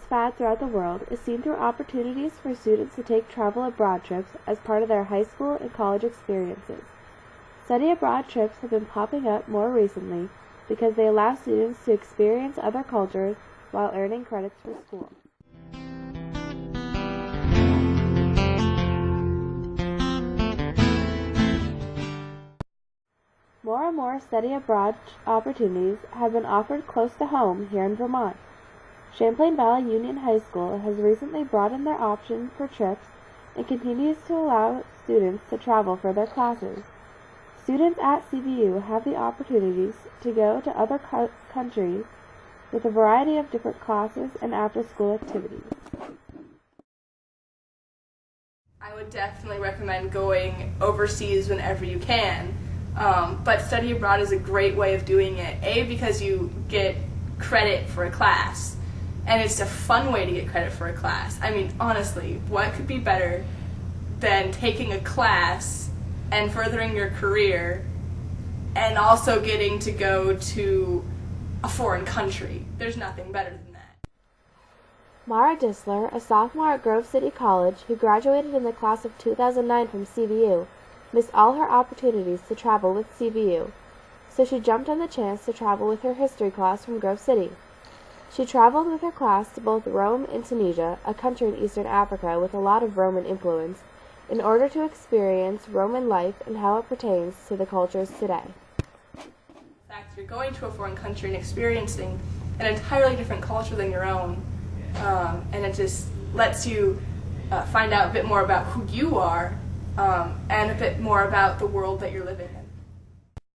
fad throughout the world is seen through opportunities for students to take travel abroad trips as part of their high school and college experiences. Study abroad trips have been popping up more recently because they allow students to experience other cultures while earning credits for school. More and more study abroad opportunities have been offered close to home here in Vermont. Champlain Valley Union High School has recently broadened their options for trips and continues to allow students to travel for their classes. Students at CVU have the opportunities to go to other countries with a variety of different classes and after-school activities. I would definitely recommend going overseas whenever you can, but study abroad is a great way of doing it. A, because you get credit for a class, and it's a fun way to get credit for a class. I mean, honestly, what could be better than taking a class and furthering your career and also getting to go to a foreign country? There's nothing better than that. Mara Distler, a sophomore at Grove City College who graduated in the class of 2009 from CVU, missed all her opportunities to travel with CVU, so she jumped on the chance to travel with her history class from Grove City. She traveled with her class to both Rome and Tunisia, a country in Eastern Africa with a lot of Roman influence, in order to experience Roman life and how it pertains to the cultures today. In fact, you're going to a foreign country and experiencing an entirely different culture than your own, and it just lets you find out a bit more about who you are and a bit more about the world that you're living in.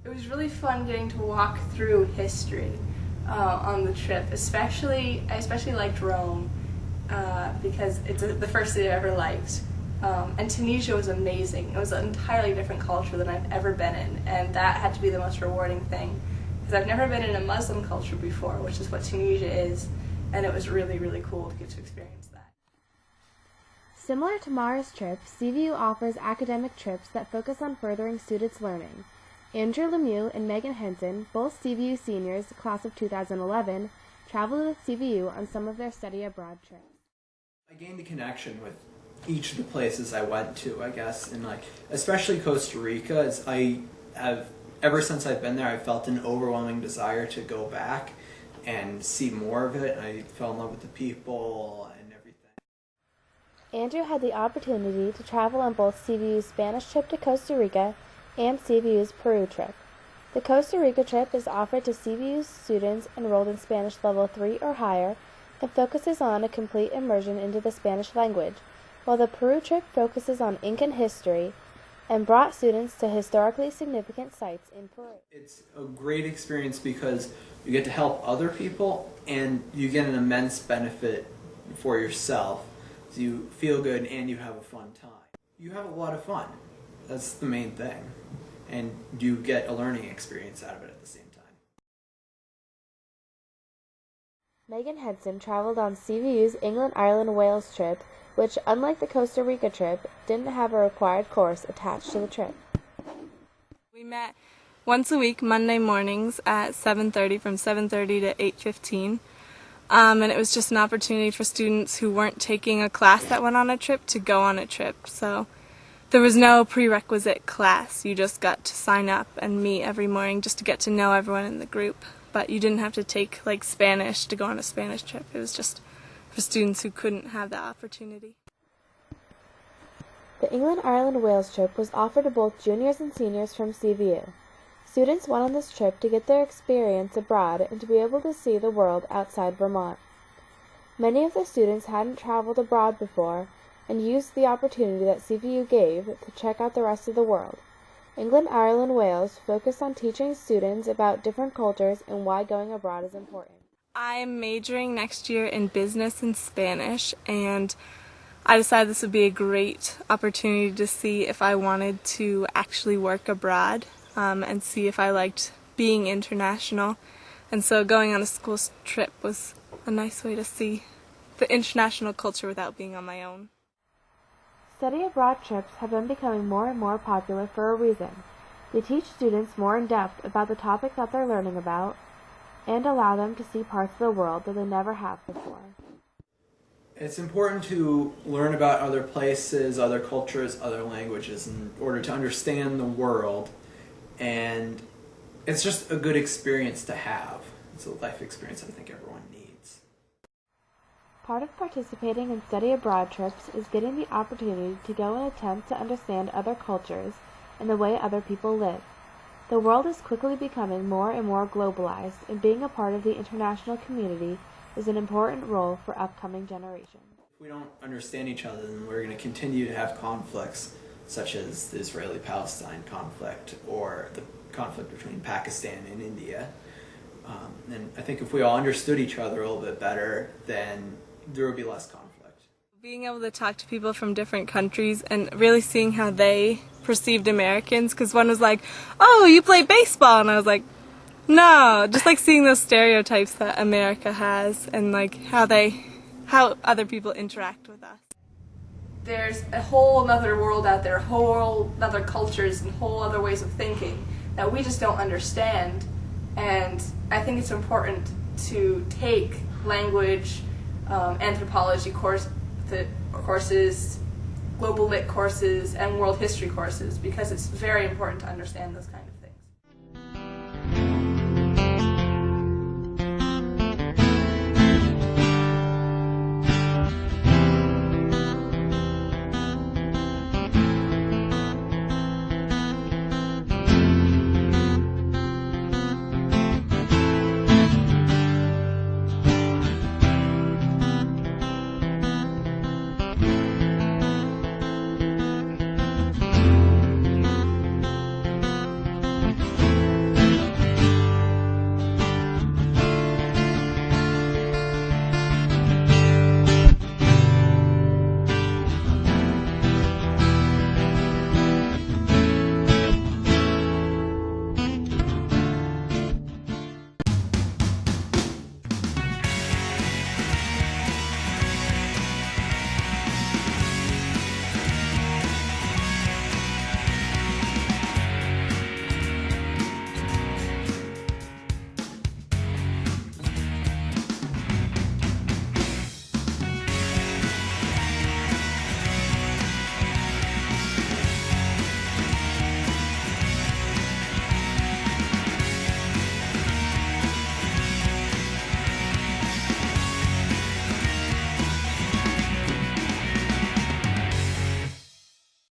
It was really fun getting to walk through history on the trip. I especially liked Rome because it's the first city I've ever liked. And Tunisia was amazing. It was an entirely different culture than I've ever been in, and that had to be the most rewarding thing because I've never been in a Muslim culture before, which is what Tunisia is, and it was really, really cool to get to experience that. Similar to Mara's trip, CVU offers academic trips that focus on furthering students' learning. Andrew Lemieux and Megan Henson, both CVU seniors, class of 2011, traveled with CVU on some of their study abroad trips. I gained a connection with each of the places I went to, I guess, and especially Costa Rica, as I have, ever since I've been there, I felt an overwhelming desire to go back and see more of it. I fell in love with the people and everything. Andrew had the opportunity to travel on both CVU's Spanish trip to Costa Rica and CVU's Peru trip. The Costa Rica trip is offered to CVU students enrolled in Spanish Level 3 or higher and focuses on a complete immersion into the Spanish language, while the Peru trip focuses on Incan history and brought students to historically significant sites in Peru. It's a great experience because you get to help other people and you get an immense benefit for yourself. So you feel good and you have a fun time. You have a lot of fun. That's the main thing. And you get a learning experience out of it at the same time. Megan Henson traveled on CVU's England, Ireland, Wales trip, which, unlike the Costa Rica trip, didn't have a required course attached to the trip. We met once a week, Monday mornings at 7:30, from 7:30 to 8:15. And it was just an opportunity for students who weren't taking a class that went on a trip to go on a trip. So there was no prerequisite class. You just got to sign up and meet every morning just to get to know everyone in the group. But you didn't have to take Spanish to go on a Spanish trip. It was just for students who couldn't have that opportunity. The England, Ireland, Wales trip was offered to both juniors and seniors from CVU. Students went on this trip to get their experience abroad and to be able to see the world outside Vermont. Many of the students hadn't traveled abroad before and used the opportunity that CVU gave to check out the rest of the world. England, Ireland, Wales focused on teaching students about different cultures and why going abroad is important. I'm majoring next year in business and Spanish, and I decided this would be a great opportunity to see if I wanted to actually work abroad and see if I liked being international. And so going on a school trip was a nice way to see the international culture without being on my own. Study abroad trips have been becoming more and more popular for a reason. They teach students more in depth about the topic that they're learning about, and allow them to see parts of the world that they never have before. It's important to learn about other places, other cultures, other languages in order to understand the world, and it's just a good experience to have. It's a life experience I think everyone needs. Part of participating in study abroad trips is getting the opportunity to go and attempt to understand other cultures and the way other people live. The world is quickly becoming more and more globalized, and being a part of the international community is an important role for upcoming generations. If we don't understand each other, then we're going to continue to have conflicts such as the Israeli-Palestine conflict or the conflict between Pakistan and India. And I think if we all understood each other a little bit better, then there would be less conflict. Being able to talk to people from different countries and really seeing how they perceived Americans, because one was like, "Oh, you play baseball," and I was like, "No," just like seeing those stereotypes that America has and like how other people interact with us. There's a whole other world out there, whole other cultures and whole other ways of thinking that we just don't understand, and I think it's important to take language, anthropology courses, global lit courses, and world history courses, because it's very important to understand those kind of things.